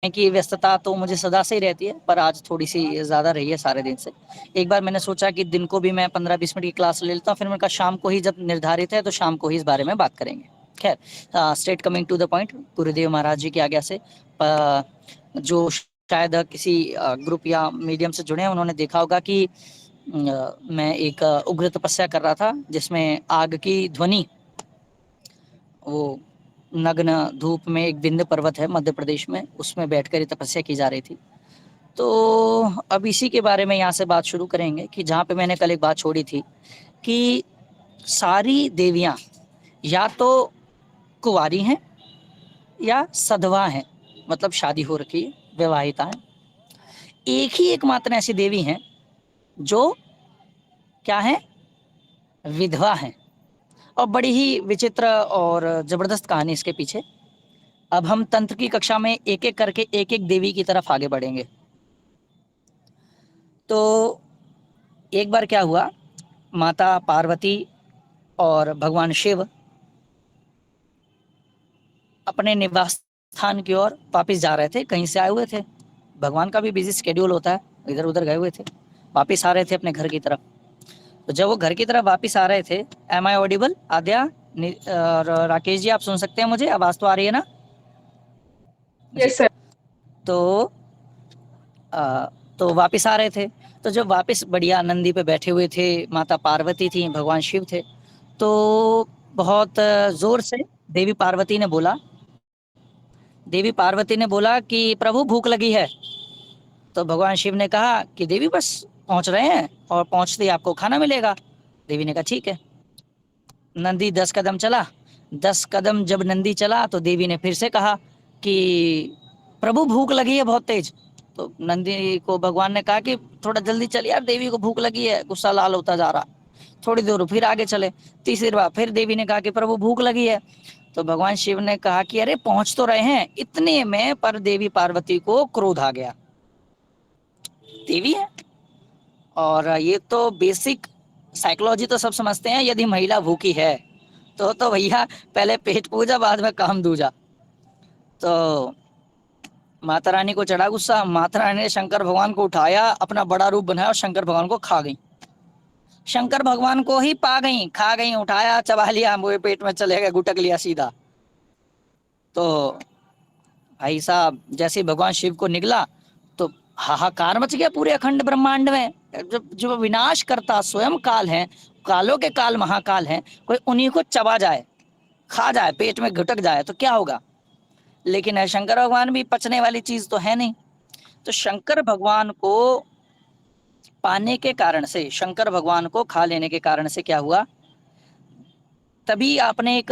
की व्यस्तता तो मुझे सदा से ही रहती है, पर आज थोड़ी सी ज़्यादा रही है सारे दिन से। एक बार मैंने सोचा कि दिन को भी मैं 15-20 मिनट की क्लास ले लेता हूँ, फिर मैंने कहा शाम को ही जब निर्धारित है तो शाम को ही इस बारे में बात करेंगे। खैर, straight coming to the point, Gurudev Maharaj जी की आज्ञा से जो शायद किसी ग्रुप या मीडियम से जुड़े हैं उन्होंने देखा होगा कि मैं एक उग्र तपस्या कर रहा था, जिसमें आग की ध्वनि, वो नग्न धूप में एक विंध्य पर्वत है मध्य प्रदेश में, उसमें बैठकर ये तपस्या की जा रही थी। तो अब इसी के बारे में यहाँ से बात शुरू करेंगे कि जहाँ पे मैंने कल एक बात छोड़ी थी कि सारी देवियाँ या तो कुंवारी हैं या सधवा हैं, मतलब शादी हो रखी है, विवाहिता है। एक ही एकमात्र ऐसी देवी हैं जो क्या है, विधवा हैं। और बड़ी ही विचित्र और जबरदस्त कहानी इसके पीछे। अब हम तंत्र की कक्षा में एक एक करके एक एक देवी की तरफ आगे बढ़ेंगे। तो एक बार क्या हुआ, माता पार्वती और भगवान शिव अपने निवास स्थान की ओर वापिस जा रहे थे, कहीं से आए हुए थे। भगवान का भी बिजी शेड्यूल होता है, इधर उधर गए हुए थे, वापिस आ रहे थे अपने घर की तरफ। तो जब वो घर की तरफ वापिस आ रहे थे, एम आई ऑडिबल आद्या और राकेश जी, आप सुन सकते हैं मुझे, आवाज तो आ रही है ना जी? Yes sir. तो तो वापिस आ रहे थे। तो जब वापिस बढ़िया नंदी पे बैठे हुए थे, माता पार्वती थी, भगवान शिव थे, तो बहुत जोर से देवी पार्वती ने बोला, देवी पार्वती ने बोला कि प्रभु भूख लगी है। तो भगवान शिव ने कहा कि देवी बस पहुंच रहे हैं और पहुंचते ही आपको खाना मिलेगा। देवी ने कहा ठीक है। नंदी 10 कदम चला। 10 कदम जब नंदी चला तो देवी ने फिर से कहा कि प्रभु भूख लगी है बहुत तेज। तो नंदी को भगवान ने कहा कि थोड़ा जल्दी चल यार, देवी को भूख लगी है, गुस्सा लाल होता जा रहा। थोड़ी दूर फिर आगे चले, तीसरी बार फिर देवी ने कहा कि प्रभु भूख लगी है। तो भगवान शिव ने कहा कि अरे पहुंच तो रहे हैं। इतने में पर देवी पार्वती को क्रोध आ गया, देवी है। और ये तो बेसिक साइकोलॉजी तो सब समझते हैं, यदि महिला भूखी है तो भैया पहले पेट पूजा बाद में काम दूजा। तो माता रानी को चढ़ा गुस्सा, माता रानी ने शंकर भगवान को उठाया, अपना बड़ा रूप बनाया और शंकर भगवान को खा गई। शंकर भगवान को ही पा गई, खा गई, उठाया, चबा लिया, वो पेट में चले गए, गुटक लिया सीधा। तो भाई साहब जैसे भगवान शिव को निकला तो हाहाकार मच गया पूरे अखंड ब्रह्मांड में। जब जो विनाश करता स्वयं काल है, कालों के काल महाकाल है, कोई उन्हीं को चबा जाए, खा जाए, पेट में घुटक जाए तो क्या होगा। लेकिन शंकर भगवान भी पचने वाली चीज तो है नहीं। तो शंकर भगवान को पाने के कारण से, शंकर भगवान को खा लेने के कारण से क्या हुआ, तभी आपने एक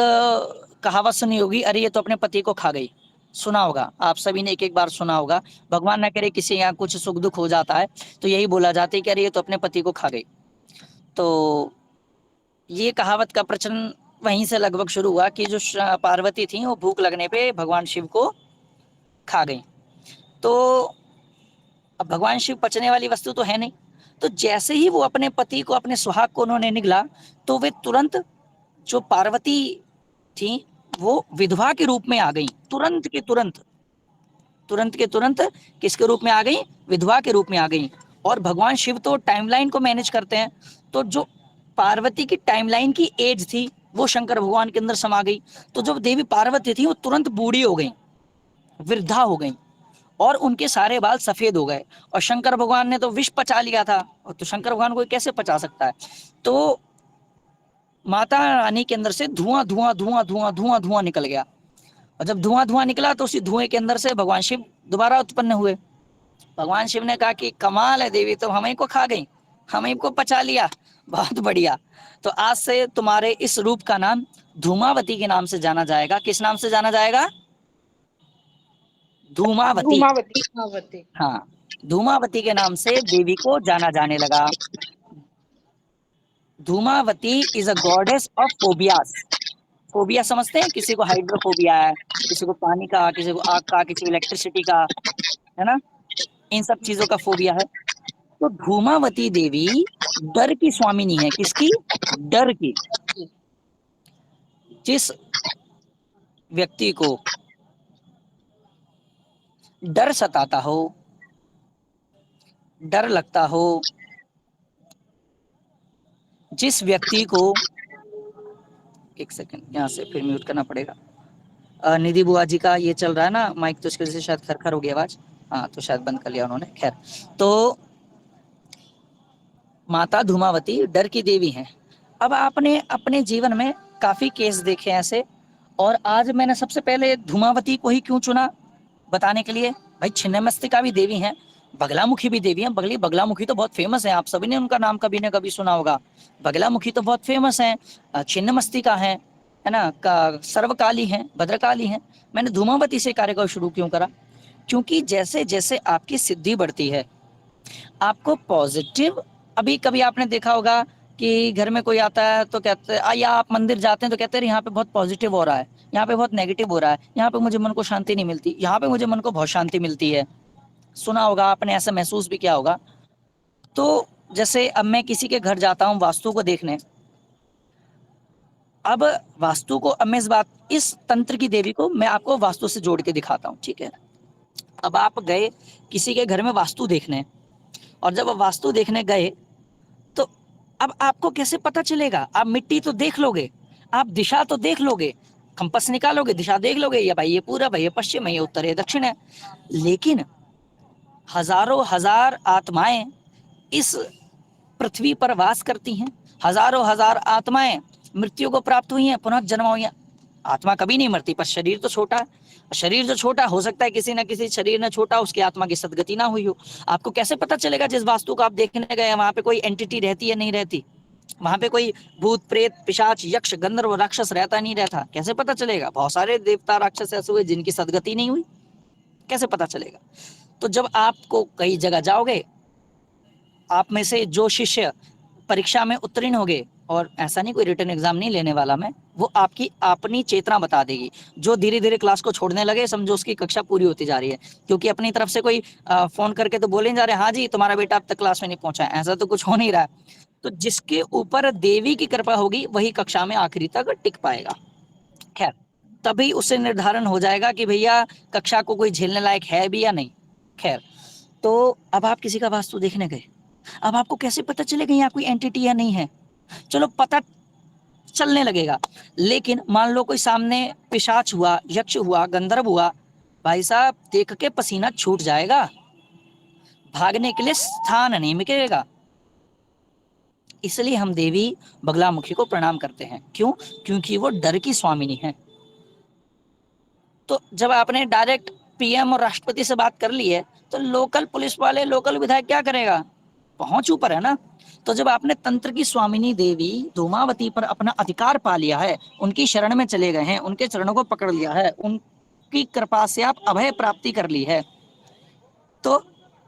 कहावत सुनी होगी, अरे ये तो अपने पति को खा गई। सुना होगा आप सभी ने, एक एक बार सुना होगा। भगवान ना करे किसी यहाँ कुछ सुख दुख हो जाता है तो यही बोला जाता है कि अरे ये तो अपने पति को खा गई। तो ये कहावत का प्रचलन वहीं से लगभग शुरू हुआ कि जो पार्वती थी वो भूख लगने पे भगवान शिव को खा गई। तो अब भगवान शिव पचने वाली वस्तु तो है नहीं। तो जैसे ही वो अपने पति को, अपने सुहाग को उन्होंने निगला, तो वे तुरंत, जो पार्वती थी वो विधवा के रूप में आ गई, तुरंत के तुरंत, तुरंत के तुरंत किसके रूप में आ गई, विधवा के रूप में आ गई। और भगवान शिव तो टाइमलाइन को मैनेज करते हैं, तो जो पार्वती की टाइमलाइन की एज थी वो शंकर भगवान के अंदर समा गई। तो जब देवी पार्वती थी वो तुरंत बूढ़ी हो गई, वृद्धा हो गई, और उनके सारे बाल सफेद हो गए। और शंकर भगवान ने तो विष पचा लिया था, और तो शंकर भगवान को कैसे पचा सकता है। तो माता रानी के अंदर से धुआं धुआं धुआं धुआं धुआं धुआं निकल गया। और जब धुआं धुआं निकला तो उसी धुएं के अंदर से भगवान शिव दोबारा उत्पन्न हुए। भगवान शिव ने कहा कि कमाल है देवी, तुम हमें को खा गई, हमें को पचा लिया, बहुत बढ़िया। तो आज से तुम्हारे इस रूप का नाम धूमावती के नाम से जाना जाएगा। किस नाम से जाना जाएगा, धूमावती। धूमावती। धूमावती। हाँ, धूमावती के नाम से देवी को जाना जाने लगा। Dhumavati is a goddess of phobias. Phobia समझते हैं, किसी को हाइड्रोफोबिया है, किसी को पानी का, किसी को आग का, किसी को इलेक्ट्रिसिटी का, है ना, इन सब चीजों का फोबिया है। तो धूमावती देवी डर की स्वामिनी है, किसकी, डर की। जिस व्यक्ति को डर सताता हो, डर लगता हो, जिस व्यक्ति को, एक सेकंड यहाँ से फिर म्यूट करना पड़ेगा। निधि बुआ जी का ये चल रहा है ना माइक, तो इसकी वजह से शायद खरखर हो गई आवाज। हाँ, तो शायद बंद कर लिया उन्होंने। खैर, तो माता धूमावती डर की देवी हैं। अब आपने अपने जीवन में काफी केस देखे ऐसे, और आज मैंने सबसे पहले धूमावती को ही क्यों चुना बताने के लिए। भाई छिन्नमस्तिका भी देवी हैं, बगलामुखी भी देवी हैं। बगलामुखी तो बहुत फेमस है, आप सभी ने उनका नाम कभी ना कभी सुना होगा। बगलामुखी तो बहुत फेमस है। छिन्नमस्तिका है ना, का सर्वकाली है, भद्रकाली है। मैंने धूमावती से कार्य को शुरू क्यों करा, क्योंकि जैसे जैसे आपकी सिद्धि बढ़ती है, आपको पॉजिटिव, अभी कभी आपने देखा होगा कि घर में कोई आता है तो कहते हैं, या आप मंदिर जाते हैं तो कहते हैं यहाँ पे बहुत पॉजिटिव हो रहा है, यहाँ पे बहुत नेगेटिव हो रहा है, यहाँ पे मुझे मन को शांति नहीं मिलती, यहाँ पे मुझे मन को बहुत शांति मिलती है। सुना होगा आपने, ऐसा महसूस भी किया होगा। तो जैसे अब मैं किसी के घर जाता हूँ वास्तु को देखने, अब वास्तु को, अब मैं इस तंत्र की देवी को मैं आपको वास्तु से जोड़ के दिखाता हूँ, ठीक है। अब आप गए किसी के घर में वास्तु देखने, और जब वास्तु देखने गए तो अब आपको कैसे पता चलेगा, आप मिट्टी तो देख लोगे, आप दिशा तो देख लोगे, कंपास निकालोगे, दिशा देख लोगे, ये भाई ये पूरब है, ये पश्चिम है, ये उत्तर है, दक्षिण है। लेकिन हजारों हजार आत्माएं इस पृथ्वी पर वास करती हैं, हजारों हजार आत्माएं मृत्यु को प्राप्त हुई हैं, पुनः जन्म हुई हैं। आत्मा कभी नहीं मरती, पर शरीर तो छोटा है। शरीर जो छोटा, हो सकता है किसी ना किसी शरीर ने छोटा, उसकी आत्मा की सदगति ना हुई हो। आपको कैसे पता चलेगा जिस वास्तु को आप देखने गए वहां पे कोई एंटिटी रहती है नहीं रहती, वहां पे कोई भूत प्रेत पिशाच यक्ष गंधर्व राक्षस रहता नहीं रहता, कैसे पता चलेगा। बहुत सारे देवता राक्षस ऐसे हुए जिनकी सदगति नहीं हुई, कैसे पता चलेगा। तो जब आपको कई जगह जाओगे, आप में से जो शिष्य परीक्षा में उत्तीर्ण हो गए, और ऐसा नहीं कोई रिटर्न एग्जाम नहीं लेने वाला मैं, वो आपकी अपनी चेतना बता देगी। जो धीरे धीरे क्लास को छोड़ने लगे, समझो उसकी कक्षा पूरी होती जा रही है, क्योंकि अपनी तरफ से कोई फोन करके तो बोले नहीं जा रहे, हाँ जी तुम्हारा बेटा अब तक क्लास में नहीं पहुंचा है, ऐसा तो कुछ हो नहीं रहा है। तो जिसके ऊपर देवी की कृपा होगी वही कक्षा में आखिरी तक टिक पाएगा। खैर, तभी उससे निर्धारण हो जाएगा कि भैया कक्षा को कोई झेलने लायक है भी या नहीं। खैर, तो अब आप किसी का वास्तु देखने गए, अब आपको कैसे पता चलेगा यहाँ कोई एंटिटी या नहीं है। चलो पता चलने लगेगा, लेकिन मान लो कोई सामने पिशाच हुआ, यक्ष हुआ, गंधर्व हुआ, भाई साहब देख के पसीना छूट जाएगा, भागने के लिए स्थान नहीं मिलेगा। इसलिए हम देवी बगलामुखी को प्रणाम करते हैं। क्यों? क्योंकि वो डर की स्वामिनी है। तो जब आपने डायरेक्ट पीएम और राष्ट्रपति से बात कर ली है, तो लोकल पुलिस वाले, लोकल विधायक क्या करेगा, पहुंच ऊपर है ना। तो जब आपने तंत्र की स्वामिनी देवी धूमावती पर अपना अधिकार पा लिया है, उनकी शरण में चले गए हैं, उनके चरणों को पकड़ लिया है, उनकी कृपा से आप अभय प्राप्ति कर ली है, तो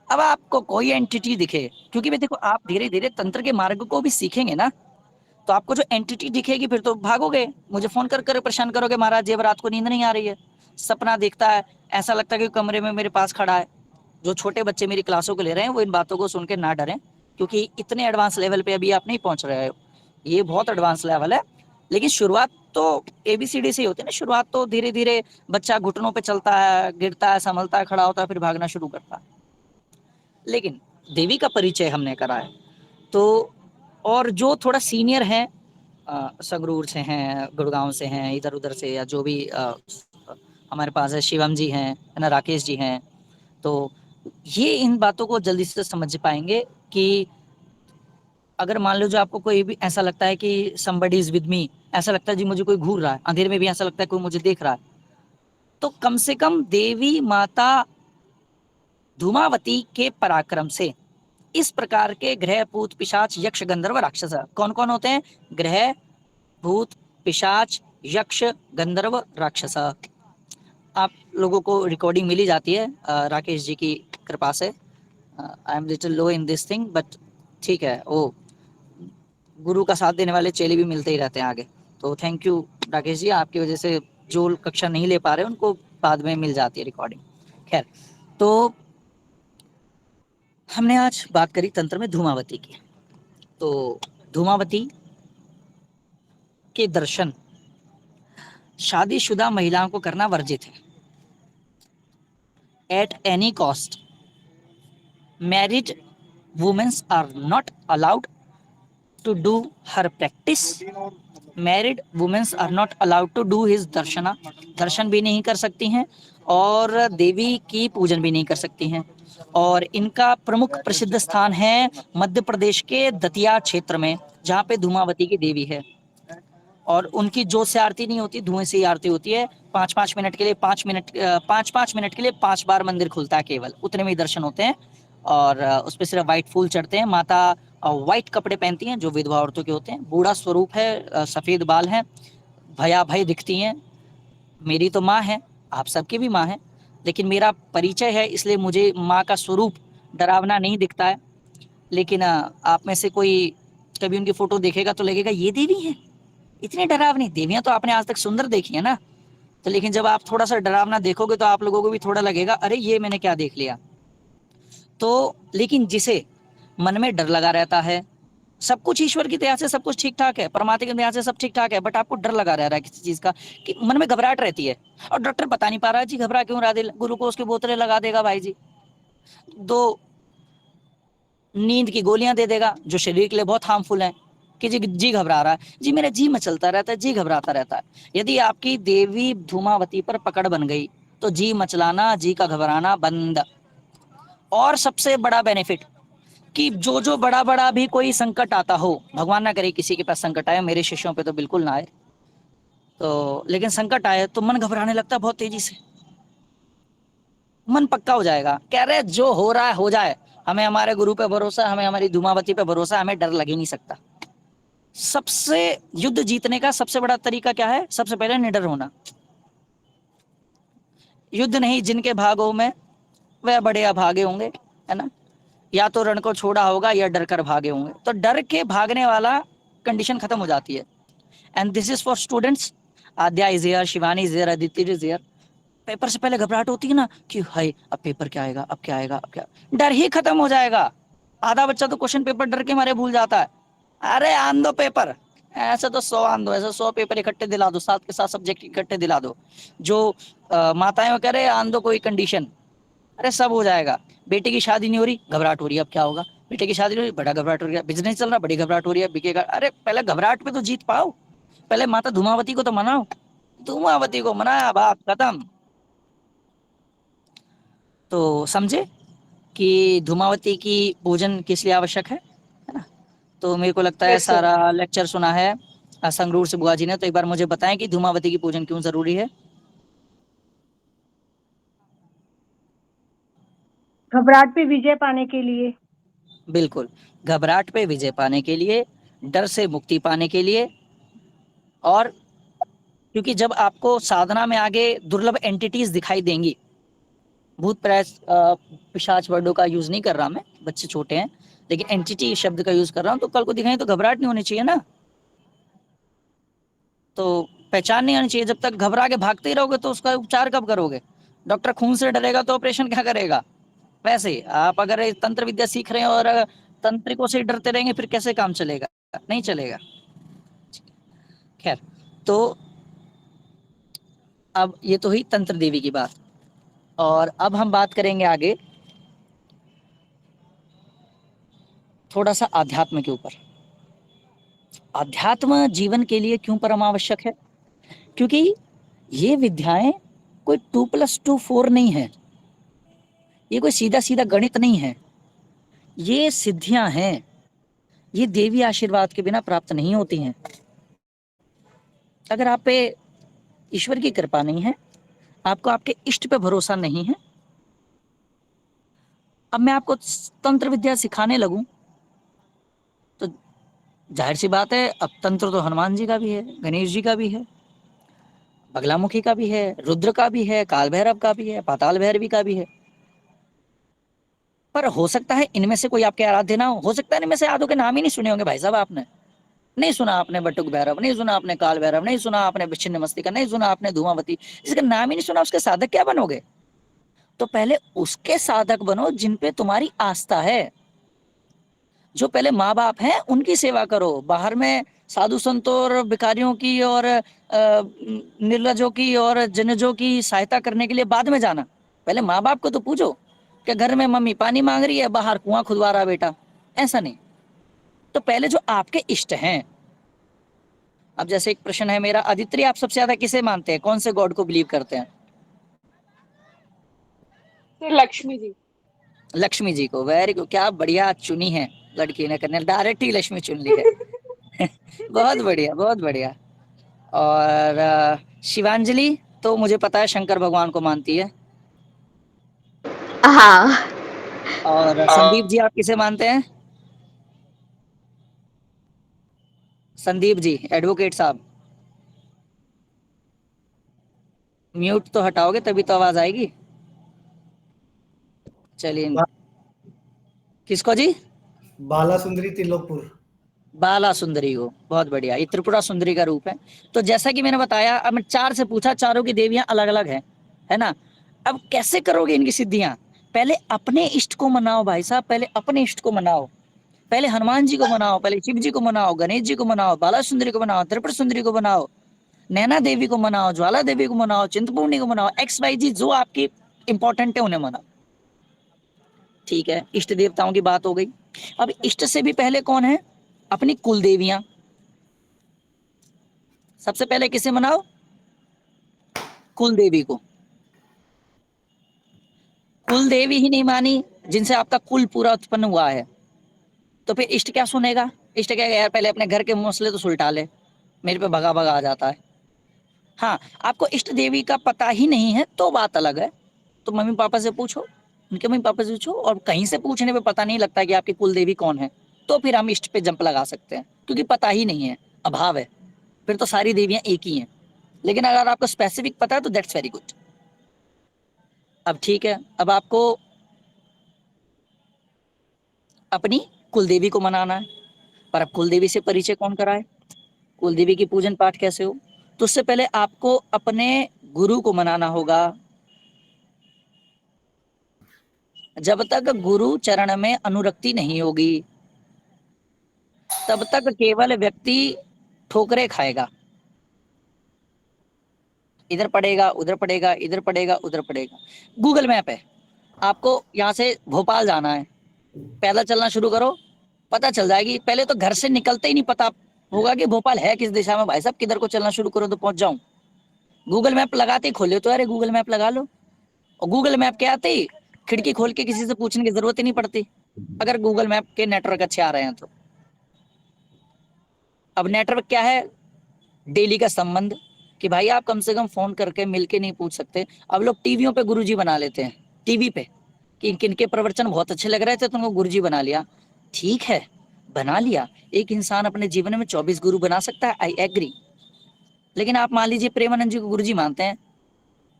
अब आपको कोई एंटिटी दिखे, क्योंकि भाई देखो आप धीरे धीरे तंत्र के मार्ग को भी सीखेंगे ना, तो आपको जो एंटिटी दिखेगी फिर तो भागोगे, मुझे फोन कर कर परेशान करोगे, महाराज ये रात को नींद नहीं आ रही है, सपना देखता है, ऐसा लगता है कि कमरे में मेरे पास खड़ा है। जो छोटे बच्चे मेरी क्लासों को ले रहे हैं वो इन बातों को सुन के ना डरें, क्योंकि इतने एडवांस लेवल पे अभी आप नहीं पहुंच रहे हो, ये बहुत एडवांस लेवल है। लेकिन शुरुआत तो एबीसीडी से ही होती है ना, शुरुआत तो धीरे धीरे बच्चा घुटनों पे चलता है, गिरता है, संभलता है, खड़ा होता है, फिर भागना शुरू करता है। लेकिन देवी का परिचय हमने करा है, तो और जो थोड़ा सीनियर है, संगरूर से हैं, गुड़गांव से हैं, इधर उधर से, या जो भी हमारे पास है, शिवम जी हैं, है ना, राकेश जी हैं, तो ये इन बातों को जल्दी से समझ पाएंगे कि अगर मान लो जो आपको कोई भी ऐसा लगता है कि somebody is with me, ऐसा लगता है जी मुझे कोई घूर रहा है, अंधेरे में भी ऐसा लगता है कोई मुझे देख रहा है, तो कम से कम देवी माता धूमावती के पराक्रम से इस प्रकार के ग्रह भूत पिशाच यक्ष गंधर्व राक्षस कौन कौन होते हैं, ग्रह भूत पिशाच यक्ष गंधर्व राक्षस, आप लोगों को रिकॉर्डिंग मिली जाती है राकेश जी की कृपा से। I am little low in this thing, but ठीक है, वो गुरु का साथ देने वाले चेले भी मिलते ही रहते हैं आगे। तो थैंक यू राकेश जी, आपकी वजह से जो कक्षा नहीं ले पा रहे उनको बाद में मिल जाती है रिकॉर्डिंग। खैर, तो हमने आज बात करी तंत्र में धूमावती की। तो धूमावती के दर्शन शादीशुदा महिलाओं को करना वर्जित है। at any cost. Married women are not allowed to do her practice. Married womens are not allowed to do his दर्शना, दर्शन भी नहीं कर सकती हैं और देवी की पूजन भी नहीं कर सकती हैं। और इनका प्रमुख प्रसिद्ध स्थान है मध्य प्रदेश के दतिया क्षेत्र में, जहाँ पे धूमावती की देवी है। और उनकी जोत से आरती नहीं होती, धुएं से ही आरती होती है। 5-5 मिनट के लिए 5 मिनट के लिए 5 बार मंदिर खुलता है, केवल उतने में ही दर्शन होते हैं। और उस पर सिर्फ व्हाइट फूल चढ़ते हैं। माता व्हाइट कपड़े पहनती हैं जो विधवा औरतों के होते हैं। बूढ़ा स्वरूप है, सफेद बाल हैं, भया भय दिखती हैं। मेरी तो माँ है, आप सबकी भी माँ है, लेकिन मेरा परिचय है इसलिए मुझे माँ का स्वरूप डरावना नहीं दिखता है। लेकिन आप में से कोई कभी उनकी फोटो देखेगा तो लगेगा ये देवी है, इतनी डरावनी। देवियां तो आपने आज तक सुंदर देखी है ना, तो लेकिन जब आप थोड़ा सा डरावना देखोगे तो आप लोगों को भी थोड़ा लगेगा अरे ये मैंने क्या देख लिया। तो लेकिन जिसे मन में डर लगा रहता है, सब कुछ ईश्वर की दया से सब कुछ ठीक ठाक है, परमात्मा की दया से सब ठीक ठाक है, बट आपको डर लगा रह रहा है किसी चीज का, कि मन में घबराहट रहती है और डॉक्टर बता नहीं पा रहा है जी घबरा क्यों रहा, दिल ग्लूकोज की बोतलें लगा देगा भाई जी, 2 नींद की गोलियां दे देगा जो शरीर के लिए बहुत हार्मफुल है, कि जी घबरा रहा है जी, मेरा जी मचलता रहता है, जी घबराता रहता है। यदि आपकी देवी धूमावती पर पकड़ बन गई तो जी मचलाना, जी का घबराना बंद। और सबसे बड़ा बेनिफिट कि जो बड़ा बड़ा भी कोई संकट आता हो, भगवान ना करे किसी के पास संकट आए, मेरे शिष्यों पे तो बिल्कुल ना आए, तो लेकिन संकट आए तो मन घबराने लगता है बहुत तेजी से, मन पक्का हो जाएगा, कह रहे जो हो रहा है हो जाए, हमें हमारे गुरु पे भरोसा, हमें हमारी धूमावती पे भरोसा, हमें डर लग ही नहीं सकता। सबसे युद्ध जीतने का सबसे बड़ा तरीका क्या है? सबसे पहले निडर होना। युद्ध नहीं जिनके भागों में वह बड़े अभागे होंगे, है ना। या तो रण को छोड़ा होगा या डर कर भागे होंगे, तो डर के भागने वाला कंडीशन खत्म हो जाती है। And this is for students. Aadya is here, Shivani is here, Aditi is here. Paper से पहले घबराहट होती है ना कि हाय अब पेपर क्या आएगा, अब क्या आएगा, अब क्या, डर ही खत्म हो जाएगा। आधा बच्चा तो क्वेश्चन पेपर डर के मारे भूल जाता है। अरे आन दो पेपर, ऐसे तो 100 आन दो, ऐसे 100 पेपर इकट्ठे दिला दो, साथ के साथ सब्जेक्ट इकट्ठे दिला दो। जो माताएं कह रहे आन दो कोई कंडीशन, अरे सब हो जाएगा। बेटे की शादी नहीं हो रही, घबराहट हो रही है अब क्या होगा, बेटे की शादी नहीं हो रही, बड़ा घबराहट हो रही है, बिजनेस चल रहा, बड़ी घबराहट हो रही है, बिकेगा, अरे पहले घबराहट पे तो जीत पाओ, पहले माता धूमावती को तो मनाओ, धूमावती को मनाया बात खत्म। तो समझे कि धूमावती की पूजन किस लिए आवश्यक है ना। तो मेरे को लगता है यस सर। सारा लेक्चर सुना है संगरूर से बुआ जी ने, तो एक बार मुझे बताएं कि धूमावती की पूजन क्यों जरूरी है। घबराहट पे विजय पाने के लिए। बिल्कुल, घबराहट पे विजय पाने के लिए, डर से मुक्ति पाने के लिए। और क्योंकि जब आपको साधना में आगे दुर्लभ एंटिटीज दिखाई देंगी, भूत प्रेत पिशाच वर्डों का यूज नहीं कर रहा मैं, बच्चे छोटे हैं, लेकिन एंटिटी शब्द का यूज कर रहा हूँ, तो कल को दिखाएं तो घबराहट नहीं होनी चाहिए ना। तो पहचान नहीं आनी चाहिए। जब तक घबरा के भागते ही रहोगे तो उसका उपचार कब करोगे? डॉक्टर खून से डरेगा तो ऑपरेशन क्या करेगा? वैसे ही आप अगर तंत्र विद्या सीख रहे हैं और तंत्रिकों से डरते रहेंगे फिर कैसे काम चलेगा? नहीं चलेगा। खैर, तो अब ये तो हुई तंत्र देवी की बात, और अब हम बात करेंगे आगे थोड़ा सा आध्यात्म के ऊपर। आध्यात्म जीवन के लिए क्यों परम आवश्यक है? क्योंकि ये विद्याएं कोई 2+2 4 नहीं है, ये कोई सीधा सीधा गणित नहीं है, ये सिद्धियां हैं, ये देवी आशीर्वाद के बिना प्राप्त नहीं होती हैं। अगर आप पे ईश्वर की कृपा नहीं है, आपको आपके इष्ट पे भरोसा नहीं है, अब मैं आपको तंत्र विद्या सिखाने लगूं तो जाहिर सी बात है, अब तंत्र तो हनुमान जी का भी है, गणेश जी का भी है, बगलामुखी का भी है, रुद्र का भी है, काल भैरव का भी है, पाताल भैरवी का भी है। पर हो सकता है इनमें से कोई आपके आराध्य ना हो सकता है इनमें से आधों के नाम ही नहीं सुने होंगे भाई साहब आपने। नहीं सुना आपने बटुक भैरव, नहीं सुना आपने काल भैरव, नहीं सुना आपने छिन्न मस्तिका, नहीं सुना आपने धूमावती, जिसका नाम ही नहीं सुना उसके साधक क्या बनोगे? तो पहले उसके साधक बनो जिन पे तुम्हारी आस्था है। जो पहले माँ बाप हैं उनकी सेवा करो, बाहर में साधु संतों और भिखारियों की और निर्लजों की और जनजों की सहायता करने के लिए बाद में जाना। पहले माँ बाप को तो पूछो कि घर में मम्मी पानी मांग रही है, बाहर कुआं खुदवा रहा बेटा, ऐसा नहीं। तो पहले जो आपके इष्ट हैं, अब जैसे एक प्रश्न है मेरा, आदित्य आप सबसे ज्यादा किसे मानते हैं, कौन से गॉड को बिलीव करते हैं? सर लक्ष्मी जी। लक्ष्मी जी को, वेरी गुड, क्या बढ़िया चुनी है लड़की ने, करने डायरेक्ट ही लक्ष्मी चुन ली है। बहुत बढ़िया, बहुत बढ़िया। और शिवांजलि तो मुझे पता है शंकर भगवान को मानती है। हाँ। और संदीप जी आप किसे मानते हैं? संदीप जी एडवोकेट साहब, म्यूट तो हटाओगे तभी तो आवाज आएगी। चलिए, किसको जी? बाला सुंदरी त्रिलोकपुर। बाला सुंदरी को, बहुत बढ़िया, ये त्रिपुरा सुंदरी का रूप है। तो जैसा कि मैंने बताया, अब मैं 4 से पूछा, चारों की देवियां अलग अलग है ना। अब कैसे करोगे इनकी सिद्धियां? पहले अपने इष्ट को मनाओ भाई साहब, पहले अपने इष्ट को मनाओ। पहले हनुमान जी को मनाओ, पहले शिव जी को मनाओ, गणेश जी को मनाओ, बाला सुंदरी को मनाओ, त्रिपुरा सुंदरी को मनाओ, नैना देवी को मनाओ, ज्वाला देवी को मनाओ, चिंतपूर्णी को मनाओ, एक्स वाई जी जो आपकी इंपॉर्टेंट है उन्हें मनाओ। ठीक है, इष्ट देवताओं की बात हो गई। अब इष्ट से भी पहले कौन है? अपनी कुल देवियां। सबसे पहले किसे मनाओ? कुल देवी को। कुल देवी ही नहीं मानी जिनसे आपका कुल पूरा उत्पन्न हुआ है, तो फिर इष्ट क्या सुनेगा? इष्ट कहेगा यार पहले अपने घर के मसले तो सुलटा ले, मेरे पे भगा भगा आ जाता है। हाँ, आपको इष्ट देवी का पता ही नहीं है तो बात अलग है, तो मम्मी पापा से पूछो, उनके मम्मी पापा से पूछो, और कहीं से पूछने पे पता नहीं लगता कि आपकी कुल देवी कौन है, तो फिर हम इष्ट पे जंप लगा सकते हैं, क्योंकि पता ही नहीं है, अभाव है, फिर तो सारी देवियां एक ही हैं। लेकिन अगर आपको स्पेसिफिक पता है तो दैट्स वेरी गुड। अब ठीक है, अब आपको अपनी कुलदेवी को मनाना है, पर अब कुलदेवी से परिचय कौन कराए, कुलदेवी की पूजन पाठ कैसे हो? तो उससे पहले आपको अपने गुरु को मनाना होगा। जब तक गुरु चरण में अनुरक्ति नहीं होगी तब तक केवल व्यक्ति ठोकरे खाएगा, इधर पड़ेगा उधर पड़ेगा, इधर पड़ेगा उधर पड़ेगा। गूगल मैप है, आपको यहाँ से भोपाल जाना है, पैदल चलना शुरू करो, पता चल जाएगी। पहले तो घर से निकलते ही नहीं पता होगा कि भोपाल है किस दिशा में, भाई साहब किधर को चलना शुरू करो तो पहुंच जाऊं। गूगल मैप लगाते ही खोले तो अरे गूगल मैप लगा लो, और गूगल मैप के आते ही खिड़की खोल के किसी से पूछने की जरूरत ही नहीं पड़ती, अगर गूगल मैप के नेटवर्क अच्छे आ रहे हैं तो। अब नेटवर्क क्या है? डेली का संबंध, कि भाई आप कम से कम फोन करके मिलके नहीं पूछ सकते। अब लोग टीवियों पे गुरुजी बना लेते हैं, टीवी पे, कि किनके प्रवचन बहुत अच्छे लग रहे थे तो उनको गुरुजी बना लिया। ठीक है, बना लिया, एक इंसान अपने जीवन में 24 गुरु बना सकता है, आई एग्री। लेकिन आप मान लीजिए प्रेमानंद जी को गुरुजी मानते हैं,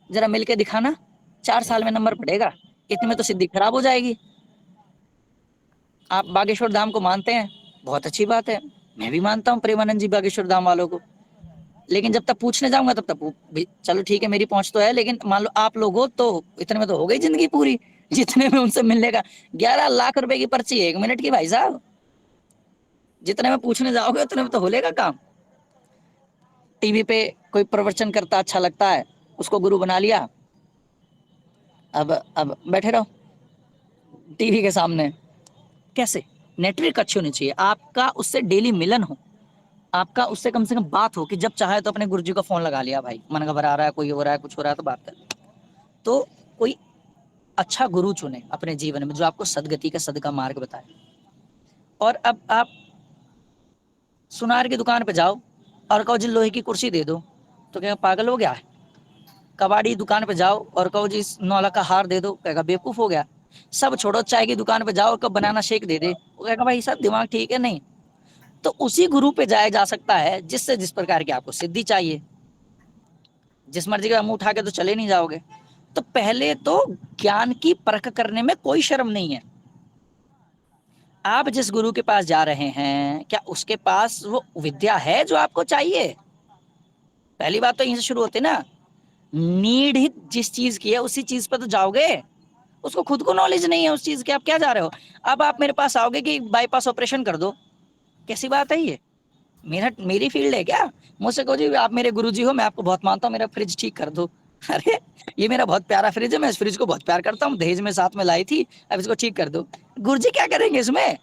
जरा मिलके दिखाना, 4 साल में नंबर पड़ेगा, इतने में तो सिद्धि खराब हो जाएगी। आप बागेश्वर धाम को मानते हैं, बहुत अच्छी बात है, मैं भी मानता हूँ प्रेमानंद जी बागेश्वर धाम वालों को, लेकिन जब तक पूछने जाऊंगा तब तक भी चलो ठीक है मेरी पहुंच तो है, लेकिन मान लो आप लोग हो तो इतने में तो हो गई जिंदगी पूरी, जितने में उनसे मिलने का। 11 लाख रुपए की पर्ची है 1 मिनट की भाई साहब, जितने में पूछने जाओगे उतने में तो हो लेगा काम। टीवी पे कोई प्रवचन करता अच्छा लगता है, उसको गुरु बना लिया, अब बैठे रहो टीवी के सामने। कैसे? नेटवर्क अच्छी होनी चाहिए, आपका उससे डेली मिलन हो, आपका उससे कम से कम बात हो, कि जब चाहे तो अपने गुरुजी को फोन लगा लिया, भाई मन घबरा रहा है, कोई हो रहा है, कुछ हो रहा है तो बात कर। तो कोई अच्छा गुरु चुने अपने जीवन में जो आपको सदगति का सद का मार्ग बताए। और अब आप सुनार की दुकान पे जाओ और कहो जी लोहे की कुर्सी दे दो, तो क्या पागल हो गया है? कबाड़ी दुकान पे जाओ और कहो जी 9 लाख का हार दे दो, कहेगा बेवकूफ हो गया। सब छोड़ो, चाय की दुकान पे जाओ और कहो बनाना शेक दे दे, वो कहेगा भाई साहब दिमाग ठीक है नहीं। तो उसी गुरु पे जाया जा सकता है जिससे जिस प्रकार की आपको सिद्धि चाहिए। जिस मर्जी का मुंह उठा के तो चले नहीं जाओगे। तो पहले तो ज्ञान की परख करने में कोई शर्म नहीं है। आप जिस गुरु के पास जा रहे हैं, क्या उसके पास वो विद्या है जो आपको चाहिए? पहली बात तो यहीं से शुरू होती है ना, नीड ही जिस चीज की है उसी चीज पे तो जाओगे। उसको खुद को नॉलेज नहीं है उस चीज की, आप क्या जा रहे हो? अब आप मेरे पास आओगे कि बाईपास ऑपरेशन कर दो, कैसी बात है ये? मेरी फील्ड है क्या? मुझसे कहो जी आप मेरे गुरुजी हो, मैं आपको बहुत मानता हूँ, मेरा फ्रिज ठीक कर दो, अरे ये मेरा बहुत प्यारा फ्रिज है, मैं इस फ्रिज को बहुत प्यार करता हूँ, दहेज में साथ में लाई थी, अब इसको ठीक कर दो। गुरुजी क्या करेंगे इसमें?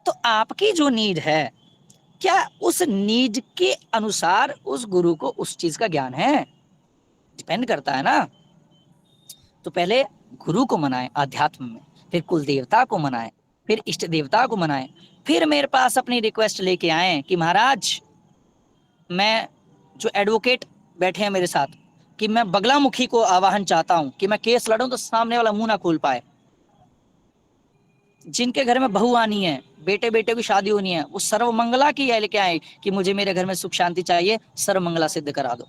तो आपकी जो नीड है, क्या उस नीड के अनुसार उस गुरु को उस चीज का ज्ञान है? डिपेंड करता है ना। तो पहले गुरु को मनाएं आध्यात्म में, फिर कुल देवता को मनाएं, फिर इष्ट देवता को मनाएं, फिर मेरे पास अपनी रिक्वेस्ट लेके आए कि महाराज, मैं जो एडवोकेट बैठे हैं मेरे साथ, कि मैं बगलामुखी को आवाहन चाहता हूं कि मैं केस लड़ूं तो सामने वाला मुंह ना खोल पाए। जिनके घर में बहू आनी है, बेटे बेटे की शादी होनी है, वो सर्वमंगला की है लेके आए कि मुझे मेरे घर में सुख शांति चाहिए, सर्वमंगला सिद्ध करा दो।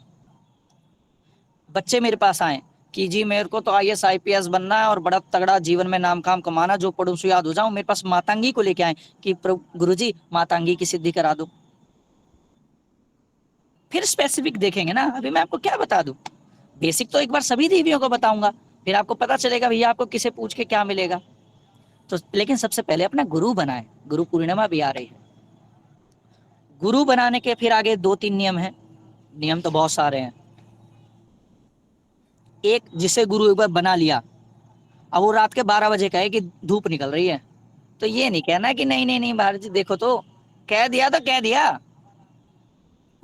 बच्चे मेरे पास आए कि जी मेरे को तो आईएएस आईपीएस बनना है और बड़ा तगड़ा जीवन में नाम काम कमाना, जो पढ़ूं सो याद हो जाऊं। मेरे पास मातांगी को लेके आए कि गुरुजी मातांगी की सिद्धि करा दो। फिर स्पेसिफिक देखेंगे ना। अभी मैं आपको क्या बता दूं, बेसिक तो एक बार सभी देवियों को बताऊंगा, फिर आपको पता चलेगा भैया आपको किसे पूछ के क्या मिलेगा। तो लेकिन सबसे पहले अपना गुरु बनाए। गुरु पूर्णिमा भी आ रही है। गुरु बनाने के फिर आगे 2-3 नियम हैं। नियम तो बहुत सारे हैं। एक, जिसे गुरु एक बार बना लिया, अब वो रात के 12 बजे कहे कि धूप निकल रही है, तो ये नहीं कहना कि नहीं नहीं नहीं भारत जी देखो, तो कह दिया तो कह दिया।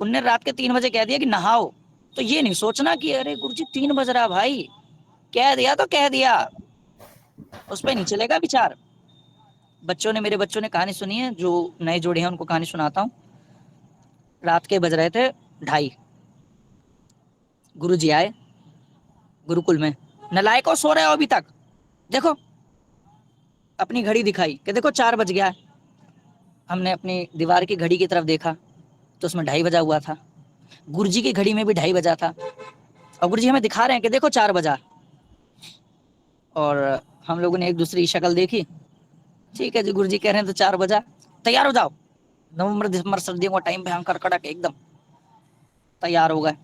उनने रात के 3 बजे कह दिया कि नहाओ, तो ये नहीं सोचना कि अरे गुरुजी 3 बज रहा, भाई कह दिया तो कह दिया, उस पर नहीं चलेगा विचार। मेरे बच्चों ने कहानी सुनी है, जो नए जोड़े हैं उनको कहानी सुनाता हूँ। रात के बज रहे थे 2:30, गुरुजी आए गुरुकुल में। नलायकों सो रहे हो अभी तक, देखो। अपनी घड़ी दिखाई कि देखो 4 बज गया है। हमने अपनी दीवार की घड़ी की तरफ देखा तो उसमें 2:30 बजा हुआ था। गुरुजी की घड़ी में भी 2:30 बजा था, और गुरुजी हमें दिखा रहे हैं कि देखो 4 बजा। और हम लोगों ने एक दूसरे की शक्ल देखी, ठीक है जी गुरुजी कह रहे हैं तो 4 बजा, तैयार हो जाओ। नवंबर दिसंबर सर्दियों का टाइम, भयंकर कड़क एकदम। तैयार हो गए,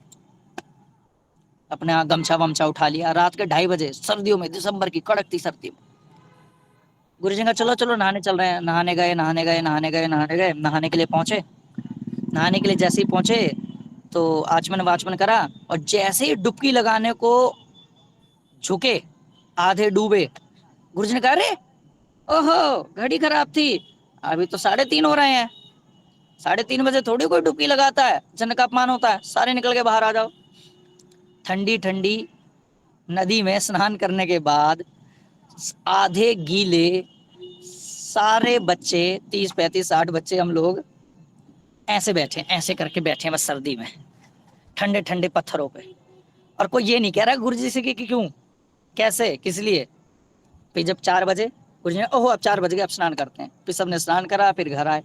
अपने यहाँ गमछा वमछा उठा लिया। रात के 2:30 बजे सर्दियों में, दिसंबर की कड़कती सर्दी में, गुरुजी ने कहा चलो चलो नहाने चल रहे हैं। नहाने गए नहाने गए नहाने गए नहाने गए, नहाने के लिए पहुंचे। नहाने के लिए जैसे ही पहुंचे तो आचमन वाचमन करा, और जैसे ही डुबकी लगाने को झुके, आधे डूबे, गुरुजी ने कहा अरे ओहो घड़ी खराब थी, अभी तो 3:30 हो रहे हैं, 3:30 बजे थोड़ी कोई डुबकी लगाता है, जन का अपमान होता है, सारे निकल के बाहर आ जाओ। ठंडी ठंडी नदी में स्नान करने के बाद आधे गीले सारे बच्चे, 30-35-60 बच्चे हम लोग ऐसे बैठे, ऐसे करके बैठे बस सर्दी में, ठंडे ठंडे पत्थरों पे। और कोई ये नहीं कह रहा गुरुजी से कि क्यों कैसे किस लिए। फिर जब 4 बजे गुरुजी ने ओहो अब 4 बज गए, अब स्नान करते हैं, फिर सबने स्नान करा, फिर घर आए।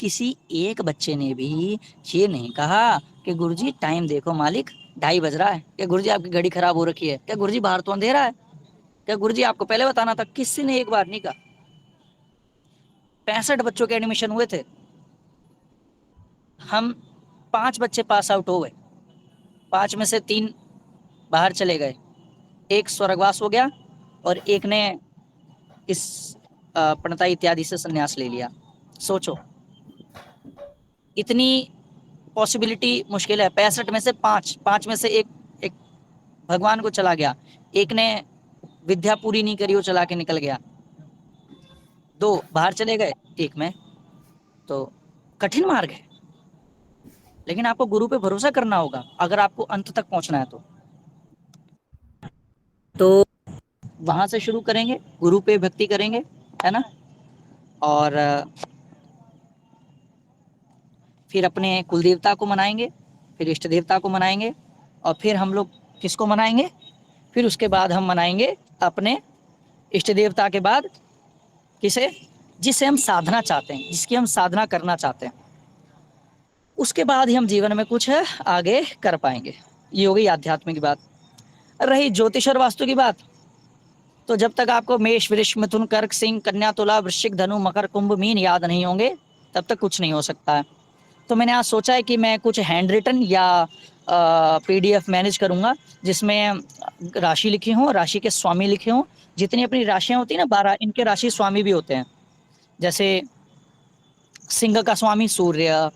किसी एक बच्चे ने भी ये नहीं कहा कि गुरुजी टाइम देखो मालिक 2:30 बज रहा है, क्या गुरुजी आपकी घड़ी खराब हो रखी है, क्या गुरुजी बाहर तो अंधेरा है, क्या गुरुजी आपको पहले बताना था। किसी ने एक बार नहीं कहा। 65 बच्चों के एडमिशन हुए थे, हम 5 बच्चे पास आउट हो गए, 5 में से 3 बाहर चले गए, एक स्वर्गवास हो गया और एक ने इस प्रणता इत्यादि से संन्यास ले लिया। सोचो, इतनी पॉसिबिलिटी मुश्किल है। 65 में से 5 में से एक भगवान को चला गया, एक ने विद्या पूरी नहीं करी, वो चला के निकल गया, 2 बाहर चले गए, एक में। तो कठिन मार्ग है, लेकिन आपको गुरु पे भरोसा करना होगा अगर आपको अंत तक पहुंचना है तो वहां से शुरू करेंगे, गुरु पे भक्ति करेंगे, है ना। और फिर अपने कुल देवता को मनाएंगे, फिर इष्ट देवता को मनाएंगे, और फिर हम लोग किसको मनाएंगे, फिर उसके बाद हम मनाएंगे अपने इष्ट देवता के बाद किसे, जिसे हम साधना चाहते हैं, जिसकी हम साधना करना चाहते हैं, उसके बाद ही हम जीवन में कुछ आगे कर पाएंगे। ये हो गई आध्यात्म की बात। रही ज्योतिष और वास्तु की बात, तो जब तक आपको मेष वृष मिथुन कर्क सिंह कन्या तुला वृश्चिक धनु मकर कुंभ मीन याद नहीं होंगे, तब तक कुछ नहीं हो सकता है। तो मैंने आज सोचा है कि मैं कुछ हैंड रिटन या पीडीएफ मैनेज करूंगा, जिसमें राशि लिखी हो, राशि के स्वामी लिखे हों। जितनी अपनी राशियां होती है ना 12, इनके राशि स्वामी भी होते हैं। जैसे सिंह का स्वामी सूर्य,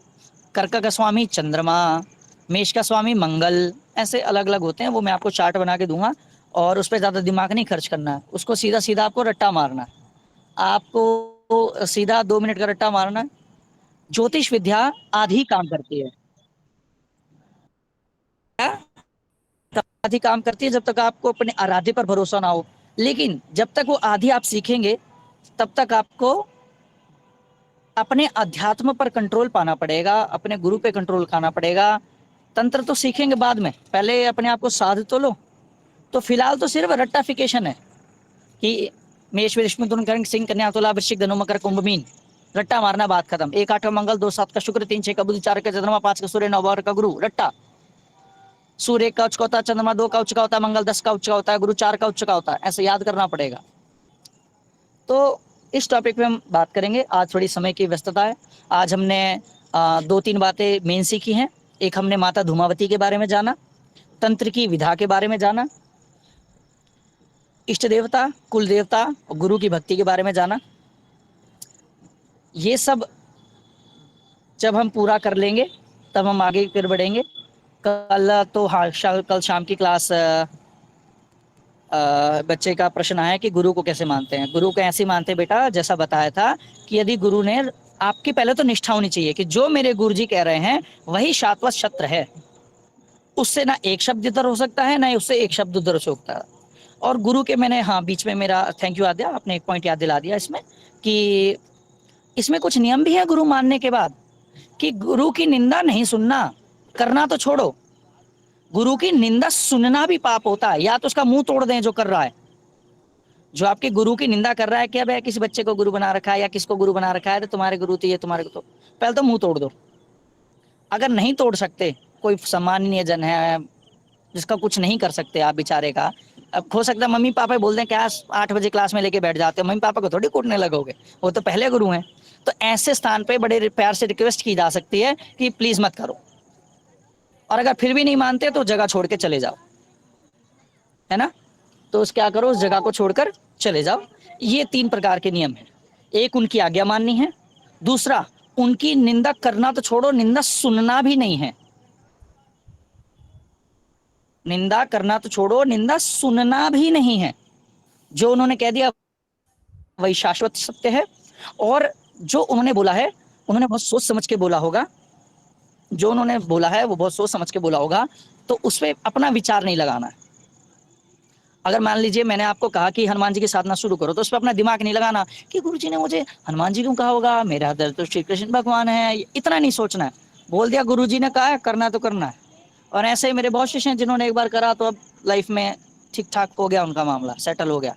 कर्क का स्वामी चंद्रमा, मेष का स्वामी मंगल, ऐसे अलग अलग होते हैं, वो मैं आपको चार्ट बना के दूंगा, और उस पर ज़्यादा दिमाग नहीं खर्च करना है, उसको सीधा सीधा आपको रट्टा मारना है। आपको सीधा 2 मिनट का रट्टा मारना है। ज्योतिष विद्या आधी काम करती है, आधी काम करती है जब तक आपको अपने आराध्य पर भरोसा ना हो। लेकिन जब तक वो आधी आप सीखेंगे, तब तक आपको अपने अध्यात्म पर कंट्रोल पाना पड़ेगा, अपने गुरु पे कंट्रोल पाना पड़ेगा। तंत्र तो सीखेंगे बाद में, पहले अपने आप को साध तो लो। तो फिलहाल तो सिर्फ रट्टाफिकेशन है कि मेष विष्णु तुम करण सिंह कन्या तुला वृश्चिक धनु मकर कुंभ मीन, रट्टा मारना, बात खत्म। 1 8 का मंगल, 2 7 का शुक्र, 3 6 का बुध, 4 का चंद्रमा, 5 का सूर्य, 9 का गुरु, रट्टा। सूर्य का उच्च का होता है, चंद्रमा 2 का उच्च का होता है, मंगल 10 का उच्च का होता है, गुरु 4 का उच्च का होता है, ऐसे याद करना पड़ेगा। तो इस टॉपिक पे हम बात करेंगे। आज थोड़ी समय की व्यस्तता है। आज हमने 2-3 बातें मेन सीखी हैं। एक, हमने माता धूमावती के बारे में जाना, तंत्र की विधा के बारे में जाना, इष्ट देवता, कुल देवता और गुरु की भक्ति के बारे में जाना। ये सब जब हम पूरा कर लेंगे तब हम आगे फिर बढ़ेंगे। कल तो हाँ, कल शाम की क्लास बच्चे का प्रश्न आया कि गुरु को कैसे मानते हैं। गुरु को ऐसे मानते हैं बेटा, जैसा बताया था कि यदि गुरु ने आपकी, पहले तो निष्ठा होनी चाहिए कि जो मेरे गुरु जी कह रहे हैं वही शाश्वत सत्य है, उससे ना एक शब्द इधर हो सकता है, ना उससे एक शब्द उधर हो सकता है। और गुरु के मैंने, हाँ बीच में मेरा थैंक यू आद्या, आपने एक पॉइंट याद दिला दिया इसमें, कि इसमें कुछ नियम भी है गुरु मानने के बाद, कि गुरु की निंदा नहीं सुनना, करना तो छोड़ो, गुरु की निंदा सुनना भी पाप होता है। या तो उसका मुंह तोड़ दें जो कर रहा है, जो आपके गुरु की निंदा कर रहा है, क्या भाई किसी बच्चे को गुरु बना रखा है या किसको गुरु बना रखा है, तो तुम्हारे गुरु तो ये, तुम्हारे तो पहले तो मुंह तोड़ दो। अगर नहीं तोड़ सकते, कोई सम्माननीय जन है जिसका कुछ नहीं कर सकते आप बेचारे का, अब हो सकता है मम्मी पापा बोल दें क्या 8 बजे क्लास में लेके बैठ जाते हो, मम्मी पापा को थोड़ी कूटने लगोगे, वो तो पहले गुरु हैं। तो ऐसे स्थान पे बड़े प्यार से रिक्वेस्ट की जा सकती है कि प्लीज मत करो। और अगर फिर भी नहीं मानते तो जगह छोड़ के चले जाओ, है ना। तो उस क्या करो, उस जगह को छोड़कर चले जाओ। ये 3 प्रकार के नियम है। एक, उनकी आज्ञा माननी है। दूसरा, उनकी निंदा करना तो छोड़ो, निंदा सुनना भी नहीं है। निंदा करना तो छोड़ो, निंदा सुनना भी नहीं है। जो उन्होंने कह दिया वही शाश्वत सत्य है। और जो उन्होंने बोला है, उन्होंने बहुत सोच समझ के बोला होगा, जो उन्होंने बोला है वो बहुत सोच समझ के बोला होगा, तो उस पर अपना विचार नहीं लगाना है। अगर मान लीजिए मैंने आपको कहा कि हनुमान जी की साधना शुरू करो, तो उस पर अपना दिमाग नहीं लगाना कि गुरुजी ने मुझे हनुमान जी क्यों कहा होगा, मेरा दर तो श्री कृष्ण भगवान है, इतना नहीं सोचना है। बोल दिया गुरुजी ने कहा है, करना तो करना है। और ऐसे ही मेरे बहुत शिष्य हैं जिन्होंने एक बार करा तो अब लाइफ में ठीक ठाक हो गया, उनका मामला सेटल हो गया।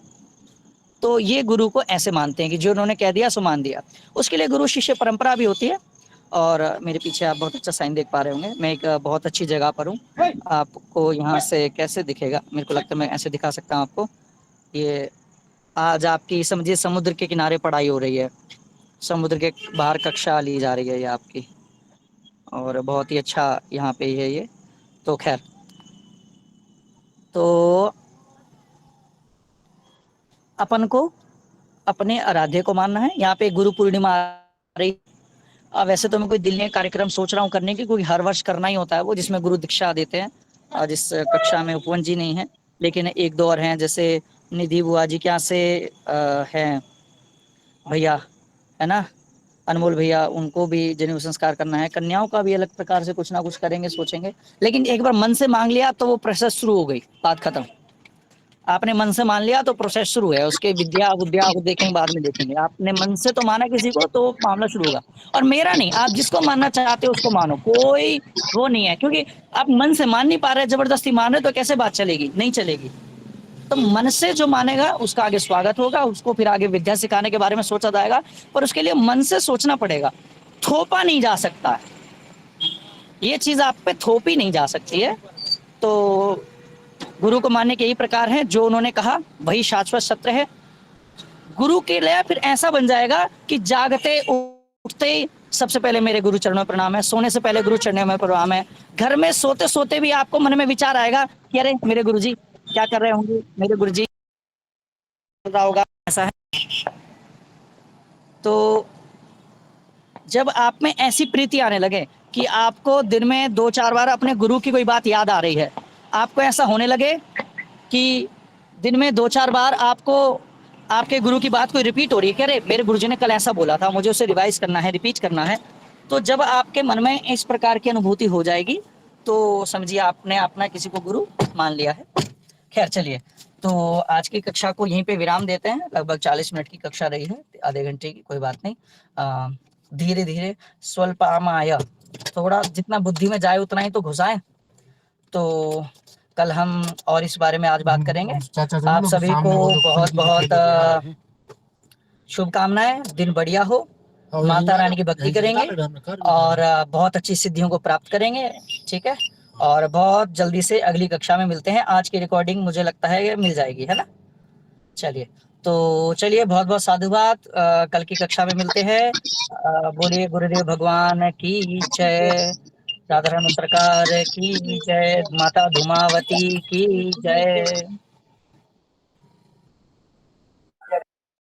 तो ये गुरु को ऐसे मानते हैं कि जो उन्होंने कह दिया सो मान दिया। उसके लिए गुरु शिष्य परंपरा भी होती है। और मेरे पीछे आप बहुत अच्छा साइन देख पा रहे होंगे, मैं एक बहुत अच्छी जगह पर हूँ। आपको यहाँ से कैसे दिखेगा, मेरे को लगता है मैं ऐसे दिखा सकता हूँ आपको। ये आज आपकी समझिए समुद्र के किनारे पढ़ाई हो रही है, समुद्र के बाहर कक्षा ली जा रही है ये आपकी, और बहुत ही अच्छा यहाँ पे है ये। तो खैर, तो अपन को अपने आराध्य को मानना है। यहाँ पे गुरु पूर्णिमा आ रही। वैसे तो मैं कोई दिल्ली में कार्यक्रम सोच रहा हूँ करने की, क्योंकि हर वर्ष करना ही होता है वो, जिसमें गुरु दीक्षा देते हैं। और जिस कक्षा में उपवन जी नहीं है, लेकिन एक दो और हैं, जैसे निधि बुआ जी के यहाँ से हैं भैया, है ना, अनमोल भैया, उनको भी जनेऊ संस्कार करना है। कन्याओं का भी अलग प्रकार से कुछ ना कुछ करेंगे, सोचेंगे। लेकिन एक बार मन से मांग लिया तो वो प्रोसेस शुरू हो गई, बात खत्म। आपने मन से मान लिया तो प्रोसेस शुरू है, उसके विद्या विद्या को देखेंगे, बाद में देखेंगे। आपने मन से तो माना किसी को तो मामला शुरू होगा। और मेरा नहीं, आप जिसको मानना चाहते हो उसको मानो, कोई वो नहीं है। क्योंकि आप मन से मान नहीं पा रहे, जबरदस्ती मान रहे, तो कैसे बात चलेगी, नहीं चलेगी। तो मन से जो मानेगा उसका आगे स्वागत होगा, उसको फिर आगे विद्या सिखाने के बारे में सोचा जाएगा। पर उसके लिए मन से सोचना पड़ेगा, थोपा नहीं जा सकता है, ये चीज आप पे थोपी नहीं जा सकती है। तो गुरु को मानने के यही प्रकार हैं, जो उन्होंने कहा वही शाश्वत सत्य है। गुरु के लिए फिर ऐसा बन जाएगा कि जागते उठते ही सबसे पहले मेरे गुरु चरणों में प्रणाम है, सोने से पहले गुरु चरणों में प्रणाम है। घर में सोते सोते भी आपको मन में विचार आएगा कि अरे मेरे गुरु जी क्या कर रहे होंगे, मेरे गुरु जी चल रहा होगा, ऐसा है। तो जब आप में ऐसी प्रीति आने लगे कि आपको दिन में 2-4 बार अपने गुरु की कोई बात याद आ रही है, आपको ऐसा होने लगे कि दिन में 2-4 बार आपको आपके गुरु की बात कोई रिपीट हो रही है कि अरे मेरे गुरुजी ने कल ऐसा बोला था, मुझे उसे रिवाइज करना है, रिपीट करना है। तो जब आपके मन में इस प्रकार की अनुभूति हो जाएगी तो समझिए आपने अपना किसी को गुरु मान लिया है। खैर चलिए, तो आज की कक्षा को यहीं पे विराम देते हैं। लगभग 40 मिनट की कक्षा रही है, आधे घंटे की, कोई बात नहीं। धीरे धीरे स्वल्पामाय, थोड़ा जितना बुद्धि में जाए उतना ही तो घुसाएं। तो कल हम और इस बारे में आज बात करेंगे। आप सभी को बहुत बहुत शुभकामनाएं, दिन बढ़िया हो, माता रानी की भक्ति करेंगे और बहुत अच्छी सिद्धियों को प्राप्त करेंगे। ठीक है, और बहुत जल्दी से अगली कक्षा में मिलते हैं। आज की रिकॉर्डिंग मुझे लगता है मिल जाएगी, है ना। चलिए, तो चलिए, बहुत बहुत साधुवाद। कल की कक्षा में मिलते हैं। बोलिए गुरुदेव भगवान की जय, राधारमण सरकार की जय, माता धूमावती की जय।